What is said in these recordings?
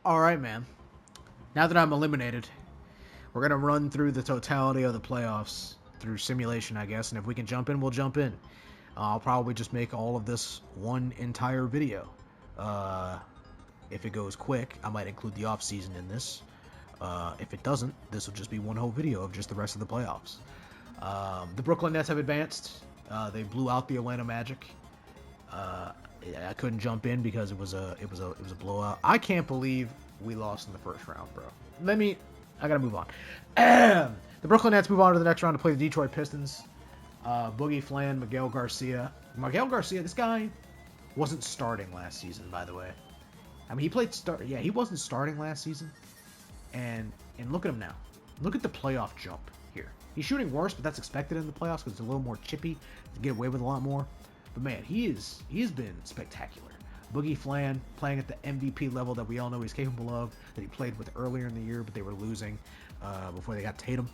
Alright, man. Now that I'm eliminated, we're going to run through the totality of the playoffs through simulation, I guess. And if we can jump in, we'll jump in. I'll probably just make all of this one entire video. If it goes quick, I might include the off season in this. If it doesn't, this will just be one whole video of just the rest of the playoffs. The Brooklyn Nets have advanced. They blew out the Atlanta Magic. I couldn't jump in because it was a blowout. I can't believe we lost in the first round, bro. I gotta move on. The Brooklyn Nets move on to the next round to play the Detroit Pistons. Boogie Flan, Miguel Garcia. This guy wasn't starting last season, by the way. I mean, he wasn't starting last season. And look at him now. Look at the playoff jump here. He's shooting worse, but that's expected in the playoffs because it's a little more chippy to get away with a lot more. But man, he's been spectacular. Boogie Flan playing at the MVP level that we all know he's capable of, that he played with earlier in the year, but they were losing before they got Tatum.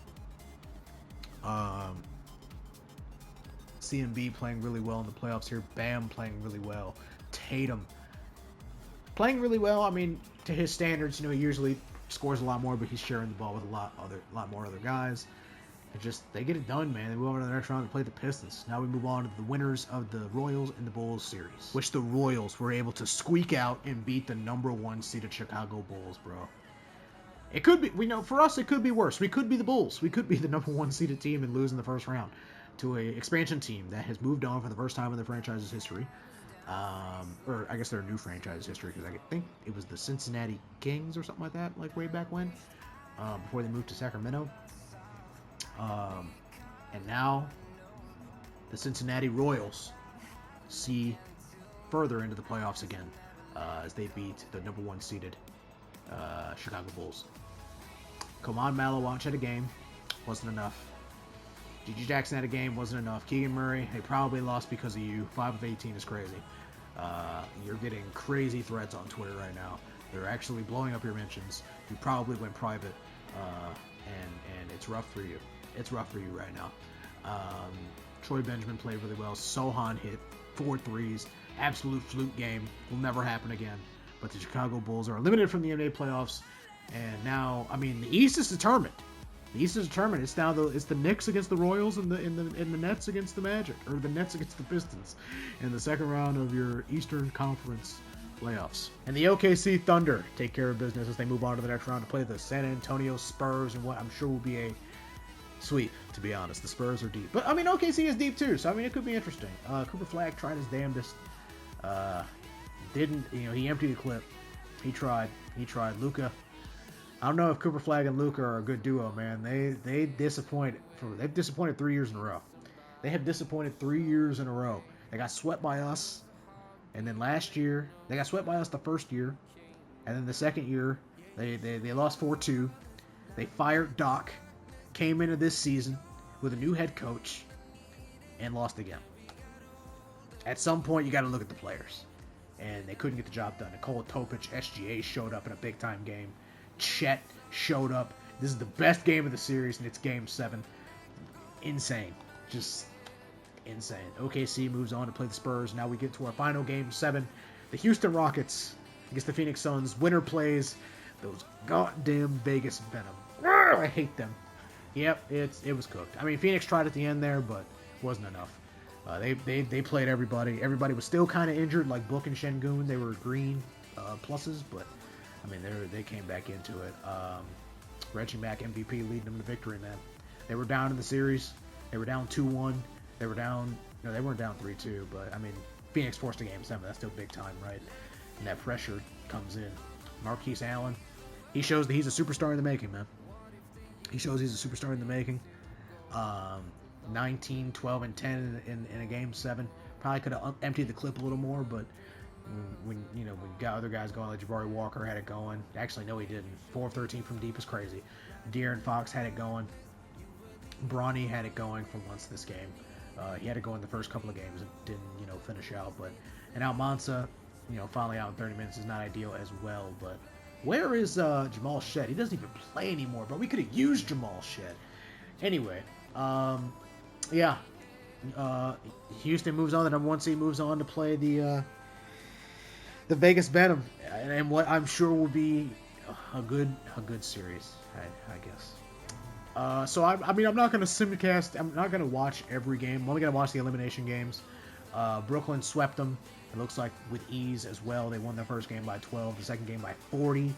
CMB playing really well in the playoffs here. Bam playing really well. Tatum playing really well. I mean, to his standards, he usually scores a lot more, but he's sharing the ball with a lot more other guys. They get it done, man. They move on to the next round to play the Pistons. Now we move on to the winners of the Royals and the Bulls series, which the Royals were able to squeak out and beat the number 1 seeded Chicago Bulls, bro. It could be, for us, it could be worse. We could be the Bulls. We could be the number 1 seeded team and lose in the first round to a expansion team that has moved on for the first time in their franchise's history. Or I guess their new franchise history, because I think it was the Cincinnati Kings or something like that, like way back when, before they moved to Sacramento. And now the Cincinnati Royals see further into the playoffs again as they beat the number 1 seeded Chicago Bulls. Kaman Malawach had a game, wasn't enough. G.G. Jackson had a game, wasn't enough. Keegan Murray, they probably lost because of you. 5 of 18 is crazy. You're getting crazy threads on Twitter right now. They're actually blowing up your mentions. You probably went private, and it's rough for you. It's rough for you right now. Troy Benjamin played really well. Sohan hit 4 threes. Absolute fluke game. Will never happen again. But the Chicago Bulls are eliminated from the NBA playoffs. And now, I mean, the East is determined. The East is determined. It's now it's the Knicks against the Royals and the Nets against the Magic, or the Nets against the Pistons, in the second round of your Eastern Conference playoffs. And the OKC Thunder take care of business as they move on to the next round to play the San Antonio Spurs in what I'm sure will be a sweep. To be honest, the Spurs are deep, but I mean OKC is deep too, so I mean it could be interesting. Cooper Flag tried his damnedest. Didn't he emptied the clip? He tried. Luka. I don't know if Cooper Flag and Luka are a good duo, man. They've disappointed 3 years in a row. They have disappointed 3 years in a row. They got swept by us, and then last year they got swept by us the first year, and then the second year they lost 4-2. They fired Doc, came into this season with a new head coach, and lost again. At some point, you got to look at the players, and they couldn't get the job done. Nikola Topic, SGA showed up in a big time game. Chet showed up. This is the best game of the series, and it's Game 7. Insane. Just insane. OKC moves on to play the Spurs. Now we get to our final Game 7. The Houston Rockets against the Phoenix Suns. Winner plays those goddamn Vegas Venom. I hate them. Yep, it was cooked. I mean, Phoenix tried at the end there, but wasn't enough. They played everybody. Everybody was still kind of injured, like Book and Şengün. They were green pluses, but I mean, they came back into it. Reggie Mack MVP leading them to victory, man. They were down in the series. They were down 2-1. They were down. No, they weren't down 3-2. But I mean, Phoenix forced a Game 7. That's still big time, right? And that pressure comes in. Marquise Allen, he shows that he's a superstar in the making, man. He shows he's a superstar in the making. 19, 12, and 10 in a Game 7. Probably could have emptied the clip a little more, but when we got other guys going, like Jabari Walker had it going. Actually, no, he didn't. 4 of 13 from deep is crazy. De'Aaron Fox had it going. Bronny had it going for once this game. He had it go in the first couple of games and didn't, finish out. And Almanza, finally out in 30 minutes is not ideal as well. But where is Jamal Shead? He doesn't even play anymore, but we could have used Jamal Shead. Anyway, Houston moves on. The number 1 seed moves on to play the the Vegas Venom, and what I'm sure will be a good series, I guess. So I mean, I'm not going to simcast. I'm not going to watch every game. I'm only going to watch the elimination games. Brooklyn swept them. It looks like with ease as well. They won their first game by 12, the second game by 40,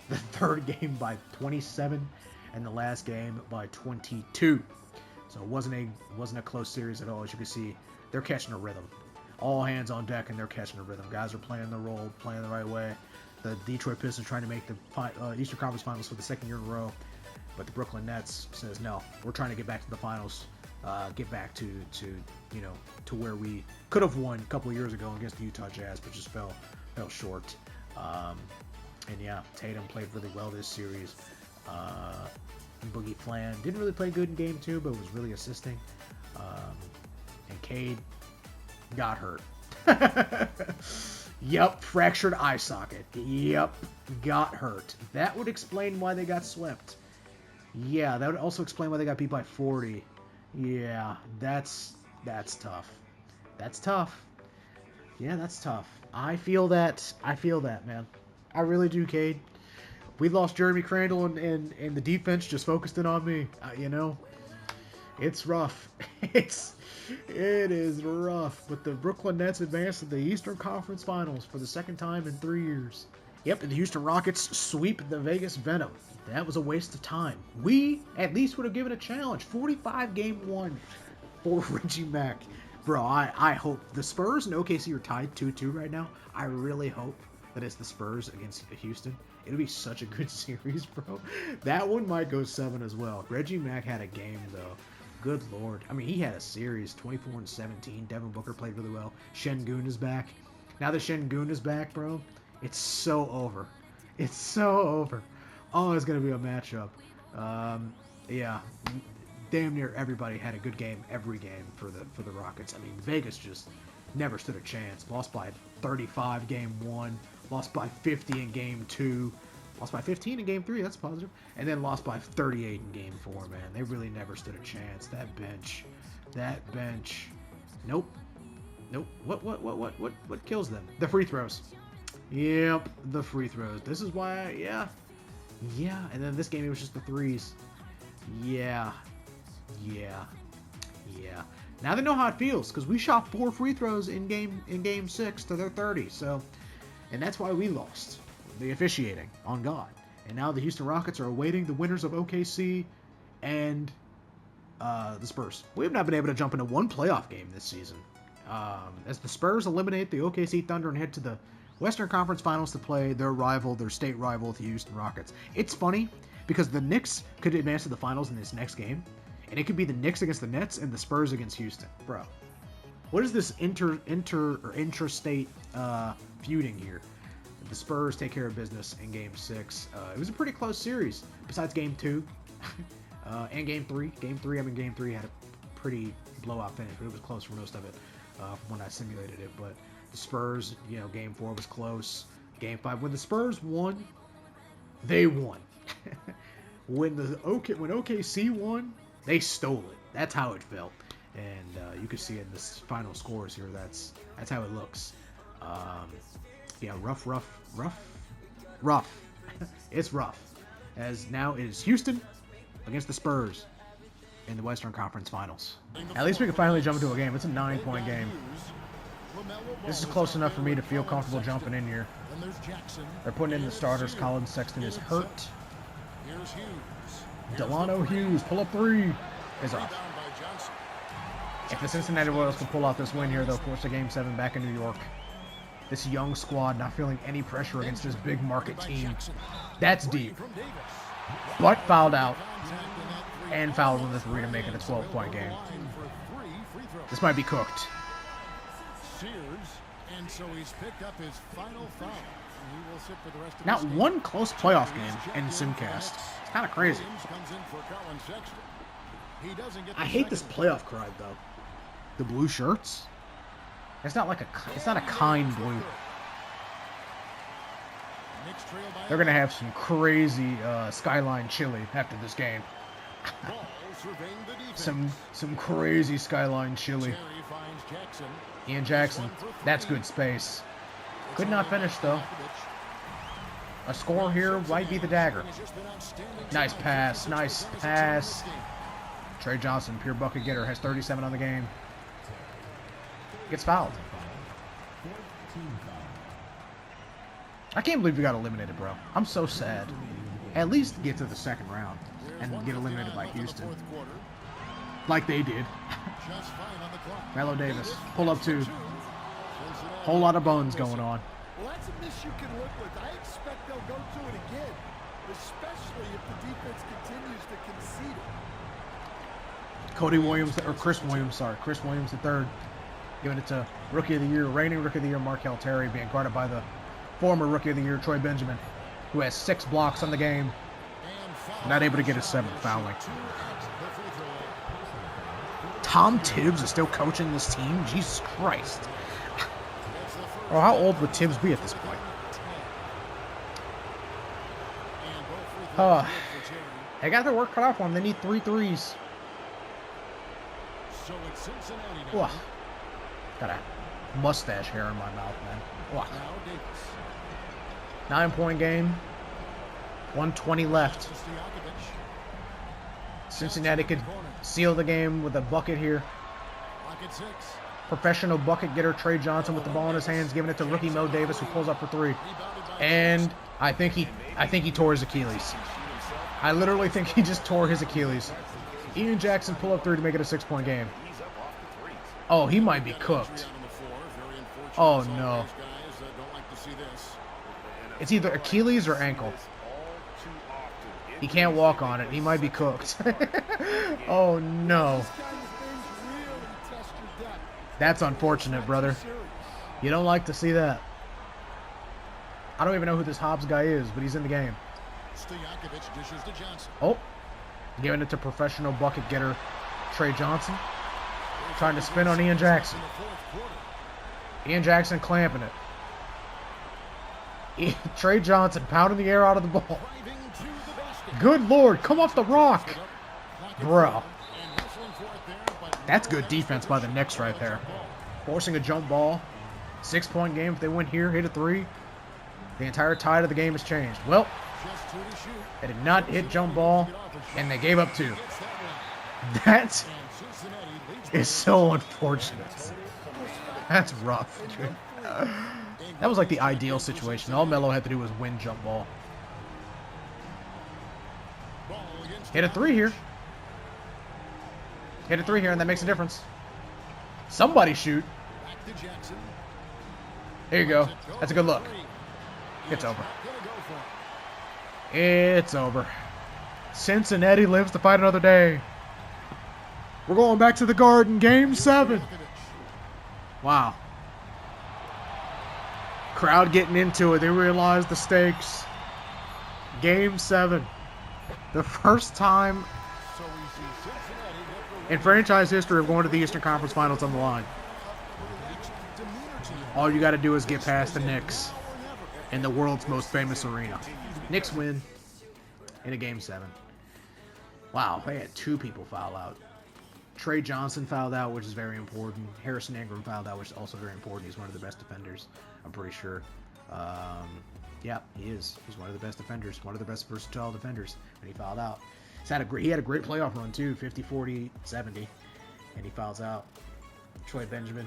the third game by 27, and the last game by 22. So it wasn't a close series at all. As you can see, they're catching a rhythm. All hands on deck, and they're catching a rhythm. Guys are playing the role, playing the right way. The Detroit Pistons trying to make the Eastern Conference Finals for the second year in a row, but the Brooklyn Nets says no. We're trying to get back to the finals, get back to where we could have won a couple of years ago against the Utah Jazz, but just fell short. And yeah, Tatum played really well this series. Boogie Flan didn't really play good in Game 2, but was really assisting. And Cade got hurt. Yep, fractured eye socket. Yep, got hurt. That would explain why they got swept. Yeah, that would also explain why they got beat by 40. Yeah, that's tough. That's tough. Yeah, that's tough. I feel that, man. I really do, Cade. We lost Jeremy Crandall, and the defense just focused in on me. It's rough. It is rough. But the Brooklyn Nets advanced to the Eastern Conference Finals for the second time in 3 years. Yep, and the Houston Rockets sweep the Vegas Venom. That was a waste of time. We at least would have given a challenge. 45 game 1 for Reggie Mack. Bro, I hope the Spurs and OKC are tied 2-2 right now. I really hope that it's the Spurs against Houston. It'll be such a good series, bro. That one might go 7 as well. Reggie Mack had a game, though. Good Lord. I mean, he had a series, 24-17. Devin Booker played really well. Şengün is back. Now that Şengün is back, bro, it's so over. It's so over. Oh, it's going to be a matchup. Yeah, damn near everybody had a good game every game for the Rockets. I mean, Vegas just never stood a chance. Lost by 35 game 1. Lost by 50 in game 2. Lost by 15 in game 3, that's positive. And then lost by 38 in game 4, man. They really never stood a chance. That bench. Nope. What kills them? The free throws. Yep, the free throws. This is why, yeah. And then this game, it was just the threes. Yeah. Now they know how it feels, because we shot 4 free throws in game 6 to their 30. So, and that's why we lost. The officiating on God. And now the Houston Rockets are awaiting the winners of OKC and the Spurs. We have not been able to jump into one playoff game this season. As the Spurs eliminate the OKC Thunder and head to the Western Conference Finals to play their state rival, the Houston Rockets. It's funny because the Knicks could advance to the finals in this next game, and it could be the Knicks against the Nets and the Spurs against Houston. Bro, what is this intrastate feuding here? The Spurs take care of business in Game 6. It was a pretty close series, besides Game 2 and Game 3. Game 3 had a pretty blowout finish, but it was close for most of it from when I simulated it. But the Spurs, Game 4 was close. Game 5, when the Spurs won, they won. When OKC won, they stole it. That's how it felt. And you can see in the final scores here, that's how it looks. Yeah, rough. It's rough. As now it is Houston against the Spurs in the Western Conference Finals. At least we can finally jump into a game. It's a 9-point game. This is close enough for me to feel comfortable jumping in here. They're putting in the starters. Colin Sexton is hurt. Delano Hughes, pull up 3, is off. If the Cincinnati Royals can pull off this win here, they'll force a Game 7 back in New York. This young squad not feeling any pressure against this big market team. That's deep. But fouled out. And fouled on the 3 to make it a 12-point game. This might be cooked. Not one close playoff game in Simcast. It's kind of crazy. I hate this playoff crowd, though. The blue shirts? It's not a kind blue. They're gonna have some crazy Skyline chili after this game. some crazy Skyline chili. Ian Jackson, that's good space. Could not finish, though. A score here might be the dagger. Nice pass. Nice pass. Trey Johnson, pure bucket getter, has 37 on the game. Gets fouled. I can't believe we got eliminated, bro. I'm so sad. At least get to the second round and get eliminated by Houston. Like they did. Melo Davis, pull up 2. Whole lot of bones going on. Well, that's a miss you can live with. I expect they'll go to it again, especially if the defense continues to concede it. Cody Williams, or Chris Williams, sorry. Chris Williams III. Giving it to Rookie of the Year, reigning Rookie of the Year, Markel Terry, being guarded by the former Rookie of the Year, Troy Benjamin, who has 6 blocks on the game. Not able to get his 7th fouling. Tom Tibbs is still coaching this team? Jesus Christ. Oh, how old would Tibbs be at this point? They got their work cut out for them. They need 3 threes. Ugh. Got a mustache hair in my mouth, man. Ugh. 9-point game. 1:20 left. Cincinnati could seal the game with a bucket here. Professional bucket getter Trey Johnson with the ball in his hands, giving it to rookie Mo Davis, who pulls up for 3. And I think he tore his Achilles. I literally think he just tore his Achilles. Ian Jackson pull up 3 to make it a 6-point game. Oh, he might be cooked. Oh no. It's either Achilles or ankle. He can't walk on it. He might be cooked. Oh no. That's unfortunate, brother. You don't like to see that. I don't even know who this Hobbs guy is, but he's in the game. Oh. Giving it to professional bucket getter Trey Johnson. Trying to spin on Ian Jackson. Ian Jackson clamping it. Trey Johnson pounding the air out of the ball. Good Lord, come off the rock. Bro. That's good defense by the Knicks right there. Forcing a jump ball. 6-point game if they win here, hit a 3. The entire tide of the game has changed. Well, they did not hit jump ball, and they gave up 2. That is so unfortunate. That's rough, dude. That was like the ideal situation. All Melo had to do was win jump ball. Hit a 3 here. Hit a 3 here, and that makes a difference. Somebody shoot. Here you go. That's a good look. It's over. It's over. Cincinnati lives to fight another day. We're going back to the Garden. Game 7. Wow. Crowd getting into it. They realize the stakes. Game 7. The first time in franchise history of going to the Eastern Conference Finals on the line. All you got to do is get past the Knicks in the world's most famous arena. Knicks win in a Game 7. Wow, they had 2 people foul out. Trey Johnson fouled out, which is very important. Harrison Ingram fouled out, which is also very important. He's one of the best defenders, I'm pretty sure. Yeah, he is. He's one of the best defenders, one of the best versatile defenders, and he fouled out. He had a great playoff run, too, 50, 40, 70, and he fouls out. Troy Benjamin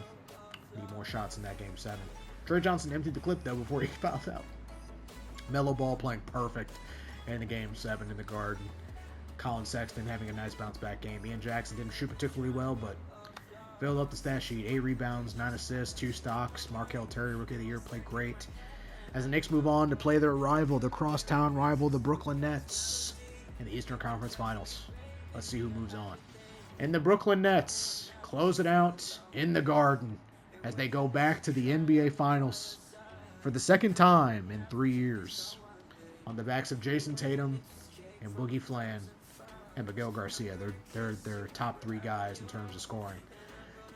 need more shots in that Game 7. Trey Johnson emptied the clip, though, before he fouled out. Melo Ball playing perfect in the Game 7 in the Garden. Colin Sexton having a nice bounce-back game. Ian Jackson didn't shoot particularly well, but filled up the stat sheet. 8 rebounds, 9 assists, 2 stocks. Markel Terry, Rookie of the Year, played great. As the Knicks move on to play their rival, their crosstown rival, the Brooklyn Nets, in the Eastern Conference Finals. Let's see who moves on. And the Brooklyn Nets close it out in the Garden as they go back to the NBA Finals for the second time in 3 years. On the backs of Jason Tatum and Boogie Flan and Miguel Garcia. They're top 3 guys in terms of scoring.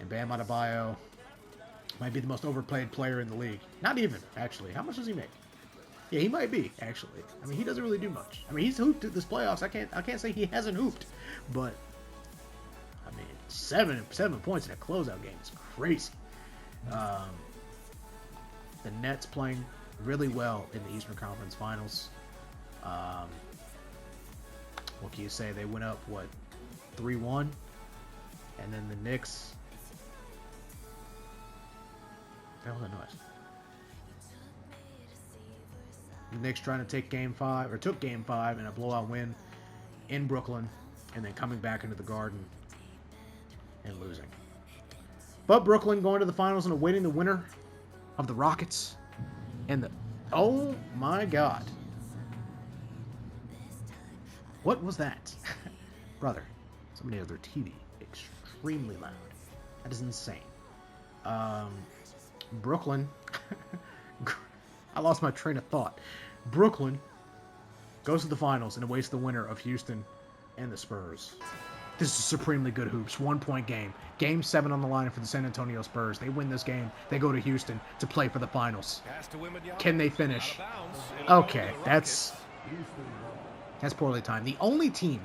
And Bam Adebayo might be the most overplayed player in the league. Not even, actually. How much does he make? Yeah, he might be, actually. I mean, he doesn't really do much. I mean, he's hooped at this playoffs. I can't say he hasn't hooped. But, I mean, 7 points in a closeout game is crazy. The Nets playing really well in the Eastern Conference Finals. What can you say? They went up, 3-1? And then the Knicks... What the hell was that noise? The Knicks trying to take Game 5, or took Game 5 in a blowout win in Brooklyn, and then coming back into the Garden and losing. But Brooklyn going to the finals and awaiting the winner of the Rockets and the... Oh my God. What was that? Brother, somebody has their TV extremely loud. That is insane. Brooklyn... I lost my train of thought. Brooklyn goes to the finals and awaits the winner of Houston and the Spurs. This is supremely good hoops. 1-point game. Game 7 on the line for the San Antonio Spurs. They win this game. They go to Houston to play for the finals. Can they finish? Okay, that's poorly timed. The only team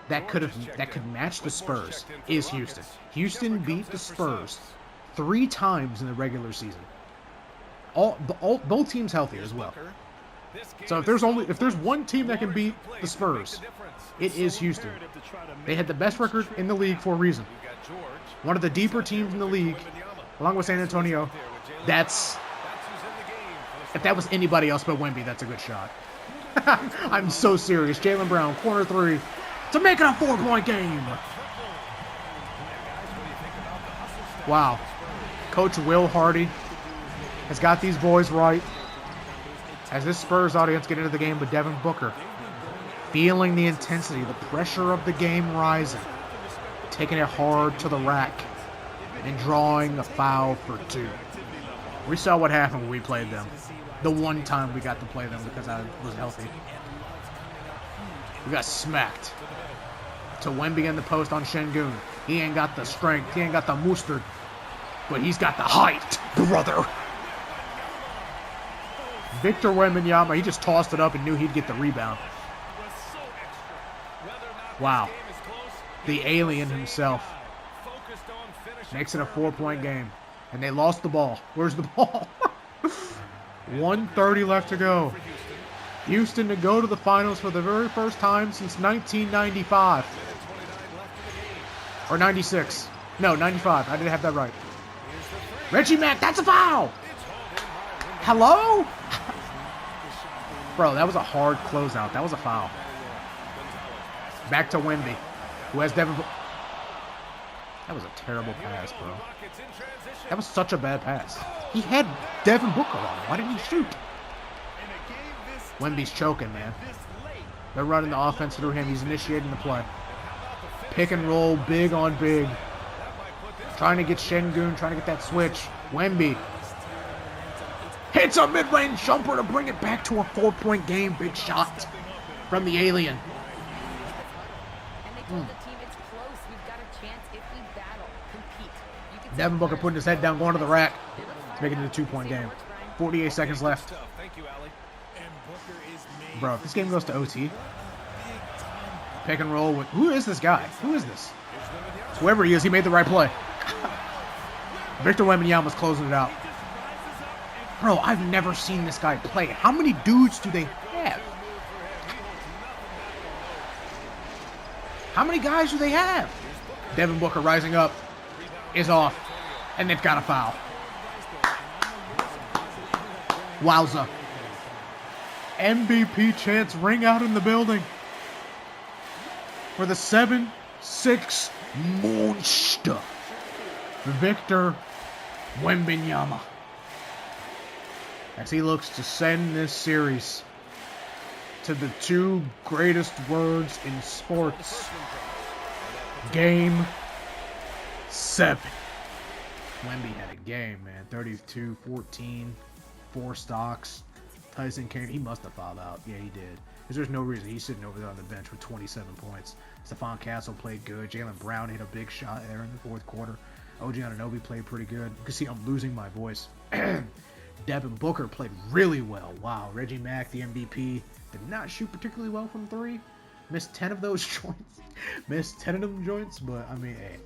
that could match the Spurs is Houston. Houston beat the Spurs 3 times in the regular season. Both teams healthy as well. So if there's one team that can beat the Spurs, it is Houston. They had the best record in the league for a reason. One of the deeper teams in the league, along with San Antonio. If that was anybody else but Wemby, that's a good shot. I'm so serious. Jaylen Brown, corner 3, to make it a 4-point game. Wow. Coach Will Hardy has got these boys right. As this Spurs audience get into the game with Devin Booker, feeling the intensity, the pressure of the game rising, taking it hard to the rack, and drawing a foul for 2. We saw what happened when we played them. The one time we got to play them because I was healthy. We got smacked. To Wemby in the post on Şengün. He ain't got the strength, he ain't got the mustard, but he's got the height, brother. Victor Wembanyama, he just tossed it up and knew he'd get the rebound. Wow. The alien himself makes it a 4-point game. And they lost the ball. Where's the ball? 1:30 left to go. Houston to go to the finals for the very first time since 1995. Or 96. No, 95. I didn't have that right. Reggie Mack, that's a foul! Hello? Bro, that was a hard closeout. That was a foul. Back to Wemby, who has Devin... That was a terrible pass, bro. That was such a bad pass. He had Devin Booker on him. Why didn't he shoot? Wemby's choking, man. They're running the offense through him. He's initiating the play. Pick and roll, big on big. Trying to get Şengün, trying to get that switch. Wemby hits a mid-range jumper to bring it back to a 4-point game. Big shot from the alien. Devin Booker putting his head down, going to the rack, making it a 2-point game. 48 seconds left. Bro, if this game goes to OT, pick and roll with... Who is this guy? Who is this? Whoever he is, he made the right play. Victor Wembanyama's closing it out. Bro, I've never seen this guy play. How many dudes do they have? How many guys do they have? Devin Booker rising up is off, and they've got a foul. Wowza. MVP chants ring out in the building for the 7'6" monster, Victor Wembanyama, as he looks to send this series to the 2 greatest words in sports. Game 7. Wemby had a game, man. 32, 14, 4 stocks. Tyson Kane, he must have fouled out. Yeah, he did. Because there's no reason he's sitting over there on the bench with 27 points. Stephon Castle played good. Jaylen Brown hit a big shot there in the 4th quarter. OG Anunoby played pretty good. You can see I'm losing my voice. Devin Booker played really well. Wow. Reggie Mack, the MVP, did not shoot particularly well from 3. Missed 10 of those joints. Missed 10 of them joints, but I mean, hey,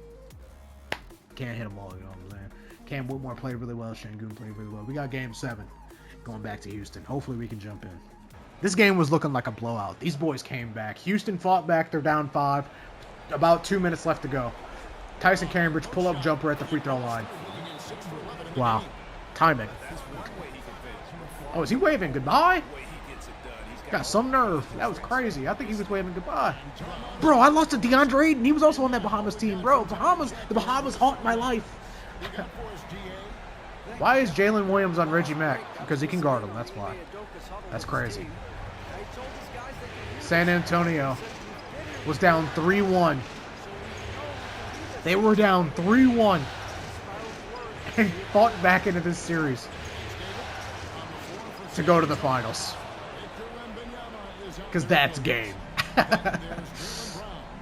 can't hit them all, you know what I'm saying? Cam Whitmore played really well. Şengün played really well. We got game 7 going back to Houston. Hopefully we can jump in. This game was looking like a blowout. These boys came back. Houston fought back. They're down 5. About 2 minutes left to go. Tyson Cambridge pull-up jumper at the free throw line. Wow. Timing. Oh, is he waving goodbye? Got some nerve. That was crazy. I think he was waving goodbye. Bro, I lost to DeAndre Ayton. He was also on that Bahamas team. Bro, the Bahamas haunt my life. Why is Jalen Williams on Reggie Mack? Because he can guard him. That's why. That's crazy. San Antonio was down 3-1. They were down 3-1 and fought back into this series to go to the finals. Because that's game.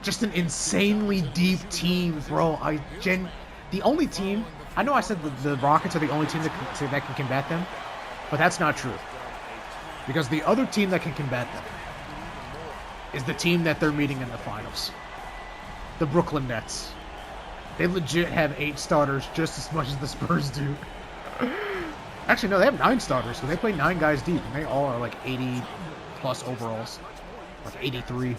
Just an insanely deep team, bro. The only team, I know I said the Rockets are the only team that can combat them, but that's not true. Because the other team that can combat them is the team that they're meeting in the finals. The Brooklyn Nets. They legit have 8 starters just as much as the Spurs do. Actually, no, they have 9 starters, so they play 9 guys deep, and they all are like 80-plus overalls. Like 83.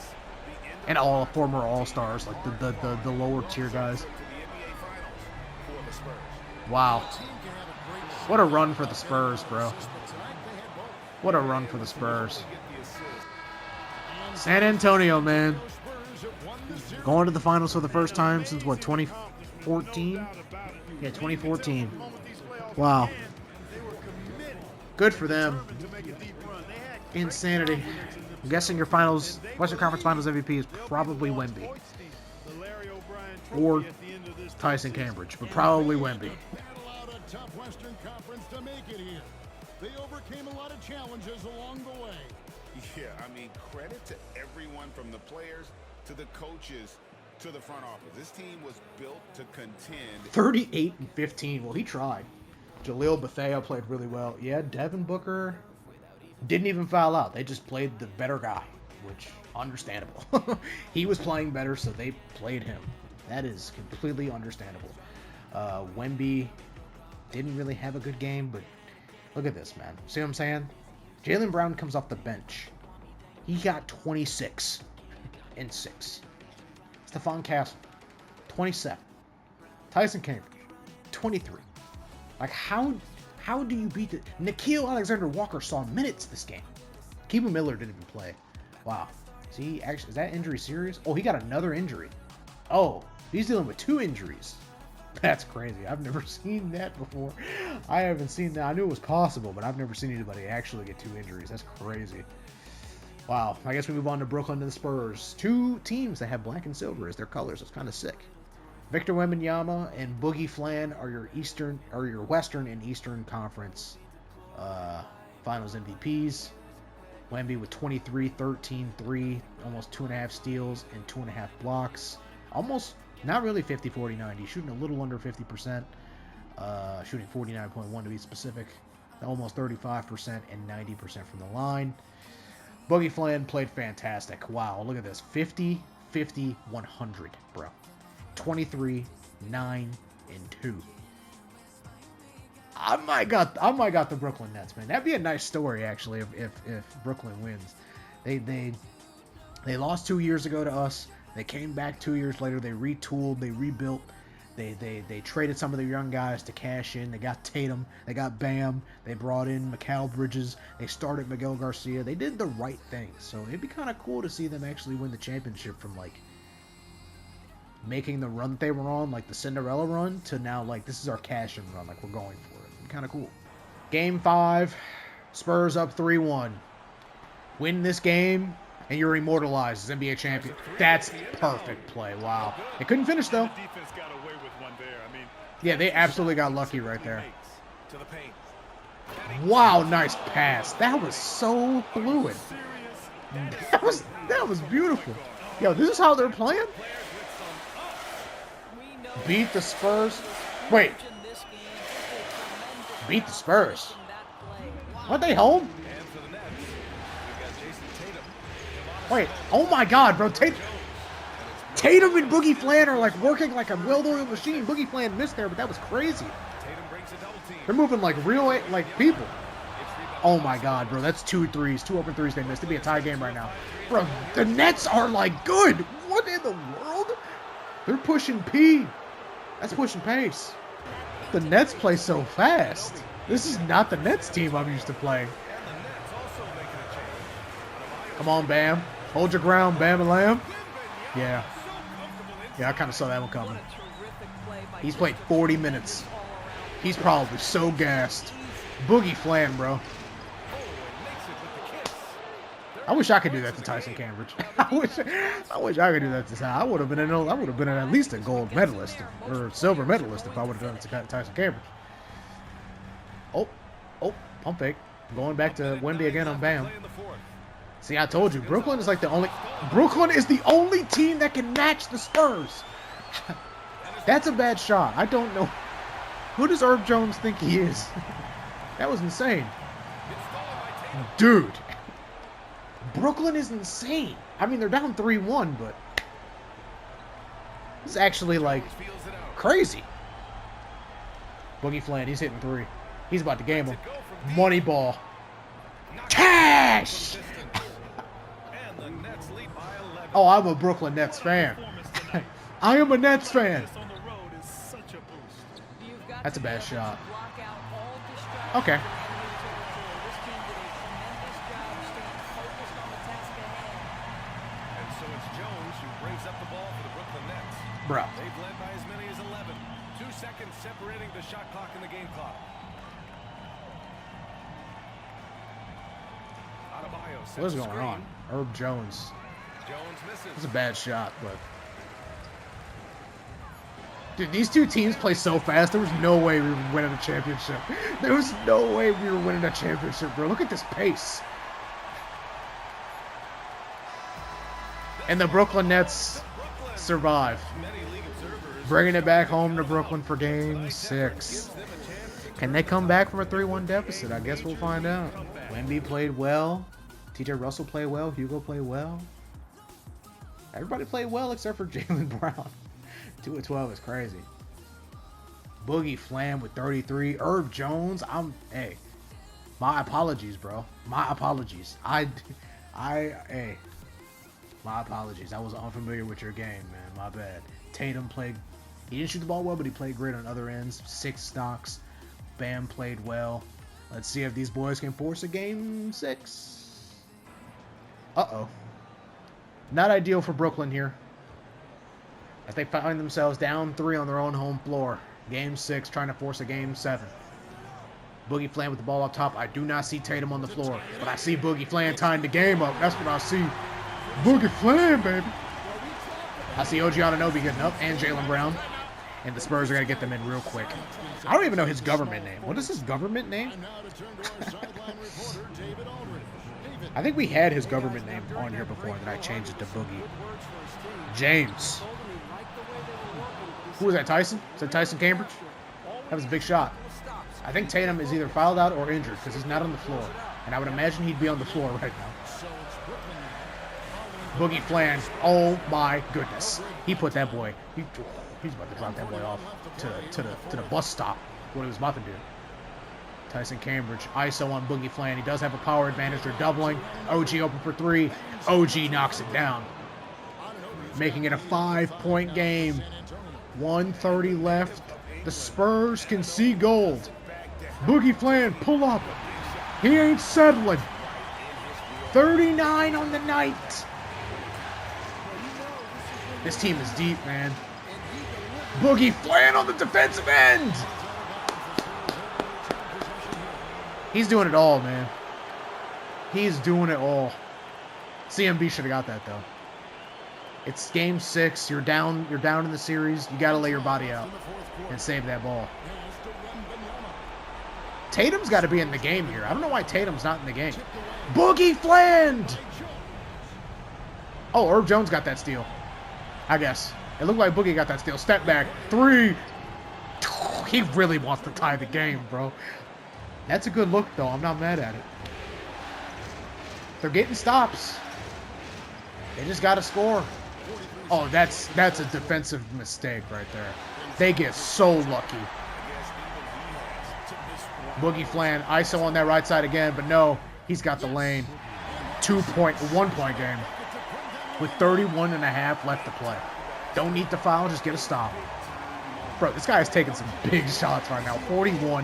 And all former All-Stars, like the lower-tier guys. Wow. What a run for the Spurs, bro. What a run for the Spurs. San Antonio, man. Going to the finals for the first time since, what, 2014? Yeah, 2014. Wow. Good for them. Insanity. I'm guessing your finals, Western Conference Finals MVP is probably Wemby. Or Tyson Cambridge, but probably Wemby. They overcame a lot of challenges along the way. Yeah, I mean, credit to everyone from the players to the coaches to the front office. This team was built to contend. 38-15. Well, he tried. Jaleel Bethea played really well. Yeah, Devin Booker didn't even foul out. They just played the better guy, which, understandable. He was playing better, so they played him. That is completely understandable. Wemby didn't really have a good game, but look at this, man. See what I'm saying? Jaylen Brown comes off the bench. He got 26 and 6. Stephon Castle, 27. Tyson Cambridge, 23. Like, how do you beat the... Nickeil Alexander-Walker saw minutes this game. Keegan Miller didn't even play. Wow. See, actually, is that injury serious? Oh, he got another injury. Oh, he's dealing with 2 injuries. That's crazy. I've never seen that before. I haven't seen that. I knew it was possible, but I've never seen anybody actually get 2 injuries. That's crazy. Wow. I guess we move on to Brooklyn and the Spurs. 2 teams that have black and silver as their colors. That's kind of sick. Victor Wembanyama and Boogie Flan are your Western and Eastern Conference Finals MVPs. Wemby with 23, 13, 3, almost 2.5 steals and 2.5 blocks. Almost, not really 50, 40, 90. Shooting a little under 50%. Shooting 49.1 to be specific. Almost 35% and 90% from the line. Boogie Flan played fantastic. Wow, look at this. 50, 50, 100, bro. 23, 9, and 2. I might got the Brooklyn Nets, man. That'd be a nice story, actually, if Brooklyn wins. They lost 2 years ago to us. They came back 2 years later. They retooled. They rebuilt. They traded some of their young guys to cash in. They got Tatum. They got Bam. They brought in Mikal Bridges. They started Miguel Garcia. They did the right thing. So it'd be kind of cool to see them actually win the championship from, like, making the run that they were on, like the Cinderella run, to now, like, this is our cash-in run. Like, we're going for it. Kind of cool. Game 5. Spurs up 3-1. Win this game, and you're immortalized as NBA champion. That's perfect play. Wow. They couldn't finish, though. Yeah, they absolutely got lucky right there. Wow, nice pass. That was so fluid. That was beautiful. Yo, this is how they're playing? Beat the Spurs. Wait. Beat the Spurs. Aren't they home? Wait. Oh my God, bro. Tatum and Boogie Flan are like working like a well-oiled machine. Boogie Flan missed there, but that was crazy. They're moving like real, like people. Oh my God, bro. That's 2 threes. 2 open threes they missed. It'd be a tie game right now. Bro, the Nets are like good. What in the world? They're pushing P. That's pushing pace. The Nets play so fast. This is not the Nets team I'm used to playing. Come on, Bam. Hold your ground, Bam and Lamb. Yeah. Yeah, I kind of saw that one coming. He's played 40 minutes. He's probably so gassed. Boogie Flan, bro. I wish I could do that to Tyson Cambridge. I wish I could do that to Tyson. I would have been at least a gold medalist or silver medalist if I would have done it to Tyson Cambridge. Oh, pump fake. Going back to Wemby again on Bam. See, I told you, Brooklyn is the only team that can match the Spurs. That's a bad shot. I don't know. Who does Herb Jones think he is? That was insane. Dude. Brooklyn is insane. I mean, they're down 3-1, but it's actually, like, crazy. Boogie Flan, he's hitting 3. He's about to game him. Money ball. Cash! Oh, I'm a Brooklyn Nets fan. I am a Nets fan. That's a bad shot. Okay. Bro. They've led by as many as 11. 2 seconds separating the shot clock and the game clock. What is going on? Herb Jones. It's a bad shot, but dude, these two teams play so fast. There was no way we were winning a championship. There was no way we were winning a championship, bro. Look at this pace. And the Brooklyn Nets survive. Bringing it back home to Brooklyn for Game 6. Can they come back from a 3-1 deficit? I guess we'll find out. Wemby played well. TJ Russell played well. Hugo played well. Everybody played well except for Jaylen Brown. 2 of 12 is crazy. Boogie Flan with 33. Herb Jones. Hey, my apologies, bro. My apologies. Hey, my apologies. I was unfamiliar with your game, man. My bad. Tatum played. He didn't shoot the ball well, but he played great on other ends. 6 stocks. Bam played well. Let's see if these boys can force a Game 6. Uh-oh. Not ideal for Brooklyn here, as they find themselves down 3 on their own home floor. Game 6, trying to force a Game 7. Boogie Flan with the ball up top. I do not see Tatum on the floor, but I see Boogie Flan tying the game up. That's what I see. Boogie Flan, baby. I see OG Anunoby getting up, and Jaylen Brown. And the Spurs are going to get them in real quick. I don't even know his government name. What is his government name? I think we had his government name on here before, and then I changed it to Boogie. James. Who was that, Tyson? Is that Tyson Cambridge? That was a big shot. I think Tatum is either fouled out or injured because he's not on the floor. And I would imagine he'd be on the floor right now. Boogie Flan. Oh my goodness. He put that boy. He's about to drop that boy off to the bus stop. What he was about to do. Tyson Cambridge. ISO on Boogie Flan. He does have a power advantage. They're doubling. OG open for 3. OG knocks it down. Making it a 5-point game. 1:30 left. The Spurs can see gold. Boogie Flan, pull up. He ain't settling. 39 on the night. This team is deep, man. Boogie Flan on the defensive end. He's doing it all, man. He's doing it all. CMB should have got that, though. It's Game 6. You're down in the series. You got to lay your body out and save that ball. Tatum's got to be in the game here. I don't know why Tatum's not in the game. Boogie Flan! Oh, Herb Jones got that steal. I guess. It looked like Boogie got that steal. Step back. 3. He really wants to tie the game, bro. That's a good look, though. I'm not mad at it. They're getting stops. They just got to score. Oh, that's a defensive mistake right there. They get so lucky. Boogie Flan, ISO on that right side again, but no, he's got the lane. 1-point game with 31 and a half left to play. Don't need the foul, just get a stop. Bro, this guy is taking some big shots right now. 41.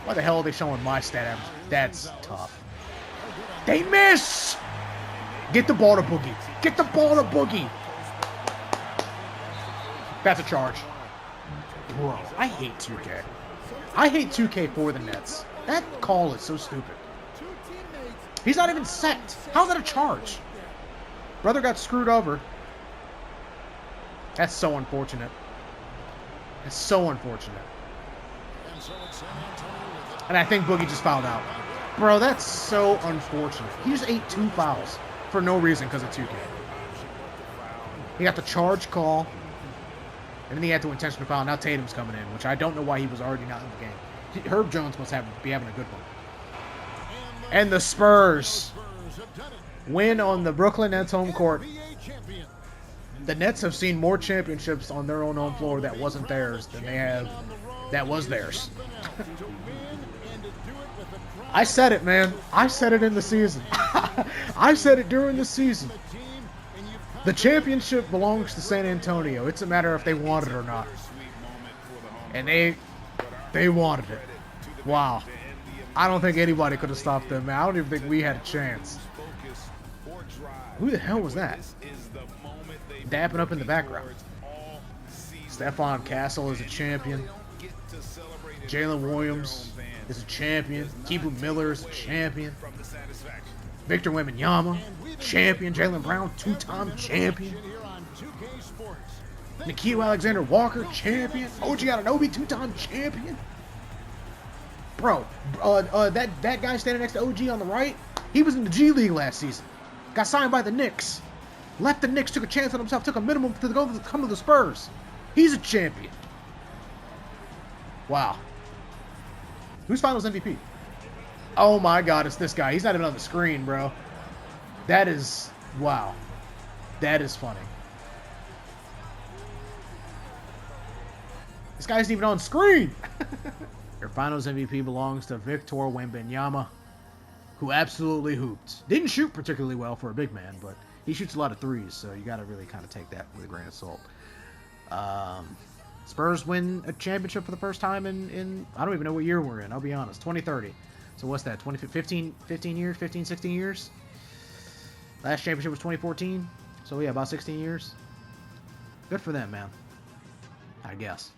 Why the hell are they showing my stat average? That's tough. They miss! Get the ball to Boogie. Get the ball to Boogie. That's a charge. Bro, I hate 2K. I hate 2K for the Nets. That call is so stupid. He's not even set. How's that a charge? Brother got screwed over. That's so unfortunate. It's so unfortunate. And I think Boogie just fouled out. Bro, that's so unfortunate. He just ate 2 fouls for no reason because of 2K. He got the charge call. And then he had to intentional foul. Now Tatum's coming in, which I don't know why he was already not in the game. Herb Jones must be having a good one. And the Spurs win on the Brooklyn Nets home court. The Nets have seen more championships on their own home floor that wasn't theirs than they have that was theirs. I said it, man. I said it in the season. I said it during the season. The championship belongs to San Antonio. It's a matter if they want it or not. And they wanted it. Wow. I don't think anybody could have stopped them, man. I don't even think we had a chance. Who the hell was that? Dapping up in the background. Stephon Castle is a champion. Jalen Williams is a champion. Keepu Miller is a champion. Victor Wembanyama, champion. Jaylen Brown, 2-time champion. Nikhil Alexander Walker, champion. OG Anunoby, 2-time champion. Bro, that guy standing next to OG on the right, he was in the G League last season. Got signed by the Knicks. Left the Knicks, took a chance on himself, took a minimum to come to the Spurs. He's a champion. Wow. Who's Finals MVP? Oh my God, it's this guy. He's not even on the screen, bro. That is, wow. That is funny. This guy isn't even on screen. Your Finals MVP belongs to Victor Wembanyama, who absolutely hooped. Didn't shoot particularly well for a big man, but he shoots a lot of threes, so you got to really kind of take that with a grain of salt. Spurs win a championship for the first time in I don't even know what year we're in, I'll be honest. 2030. So what's that? 15 years? 15, 16 years? Last championship was 2014. So yeah, about 16 years. Good for them, man. I guess.